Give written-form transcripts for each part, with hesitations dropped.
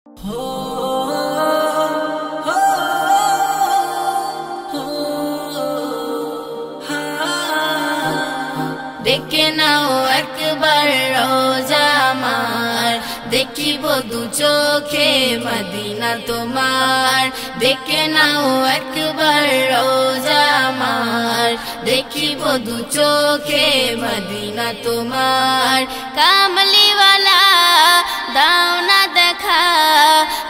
ডেকে নাও একবার রোজা আমার, দেখিব দু চোখে মদিনা তোমার। ডেকে নাও একবার রোজা আমার, দেখিব দু চোখে মদিনা তোমার। কামলিওয়ালা দাও না দেখা,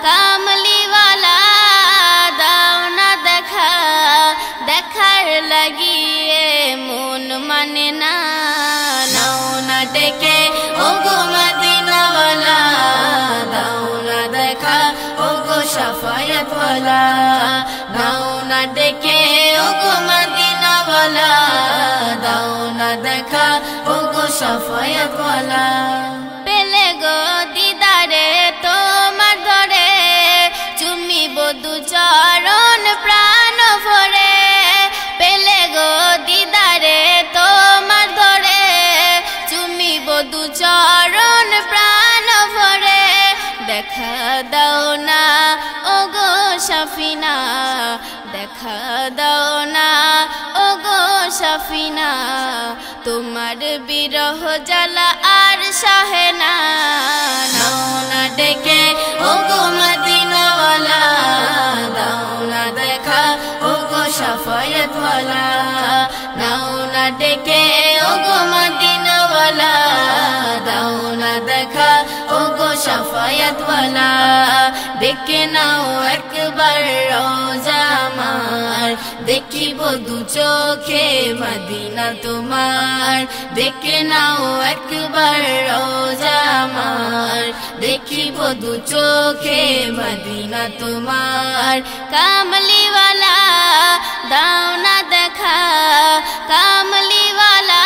কামলিওয়ালা দাও না দেখা, দেখার লাগিয়ে মন মানে না। নাও না ডেকে ওগো মদিনাওয়ালা, দাও না দেখা ওগো শাফায়াতওয়ালা। নাও না ডেকে ওগো মদিনাওয়ালা, দাও না দেখা ওগো শাফায়াতওয়ালা। পেলে গো দিদারে তোমার ধরে, চুমিব দু চরণ প্রাণ ভরে। পেলে গো দিদারে তোমার ধরে, চুমিব দু চরণ প্রাণ ভরে। দেখা দাও না ওগো শাফিনা, দেখা দাও না ওগো শাফিনা। তোমার বিরহ জ্বালা আর সহে না। নাও না ডেকে ওগো মদিনাওয়ালা, দাও না দেখা ওগো শাফায়াতওয়ালা। নাও না ডেকে ওগো মদিনাওয়ালা, দাও না দেখা ওগো শাফায়াতওয়ালা। ডেকে নাও একবার রোজা আমার, দেখিব দু চোখে মদিনা তোমার। ডেকে নাও একবার রোজা আমার, দেখিব দু চোখে মদিনা তোমার। কামলিওয়ালা দাও না দেখা, কামলিওয়ালা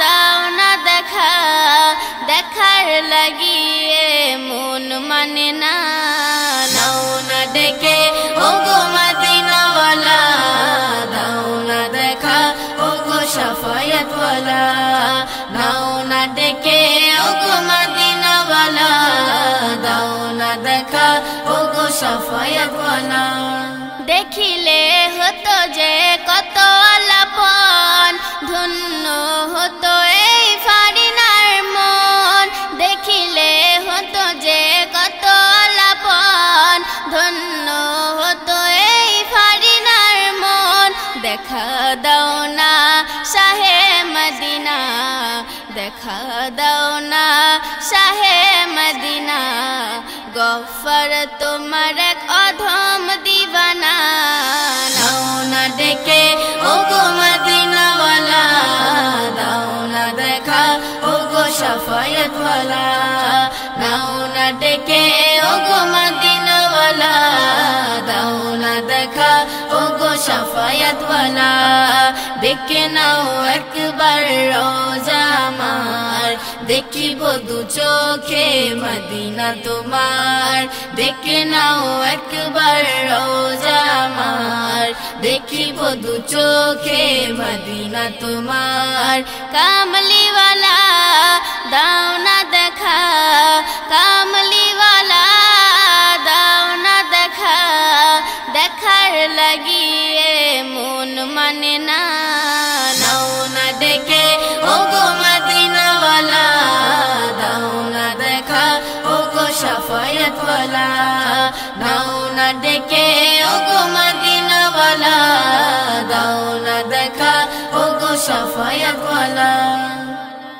দাও না দেখা, দেখার লাগিয়ে মন মানে না। নাও না ডেকে ওগো মদিনাওয়ালা, দাও না দেখা ওগো শাফায়াতওয়ালা। নাও না ডেকে ওগো মদিনাওয়ালা, দাও না দেখা ওগো শাফায়াতওয়ালা। দেখিলে হতো যে কত আলাপন, ধন্য হতো এই ফারিনার মন। দেখিলে হতো যে কত আলাপন, ধন্য হতো এই ফারিনার মন। দেখা দাও না শাহে মদিনা, দেখা দাও না শাহে মদিনা। গফর তোমার এক অধম দিবানা। নাও না ডেকে ওগো মদিনাওয়ালা, দাও না দেখা ওগো শাফায়াতওয়ালা। নাও না ডেকে ওগো মদিনাওয়ালা, দাও না দেখা ওগো শাফায়াতওয়ালা। ডেকে নাও একবার রোজা আমার, দেখিব দু চোখে মদিনা তোমার। ডেকে নাও একবার রোজা আমার, দেখিব দু চোখে মদিনা তোমার। কামলিওয়ালা দাও না দেখা, কামলিওয়ালা দাও না দেখা, দেখার লাগিয়ে মন মানে না। নাও না ডেকে ওগো মদিনাওয়ালা, দাও না দেখা ওগো শাফায়াতওয়ালা। নাও না ডেকে ওগো মদিনাওয়ালা, দাও না দেখা ওগো শাফায়াতওয়ালা।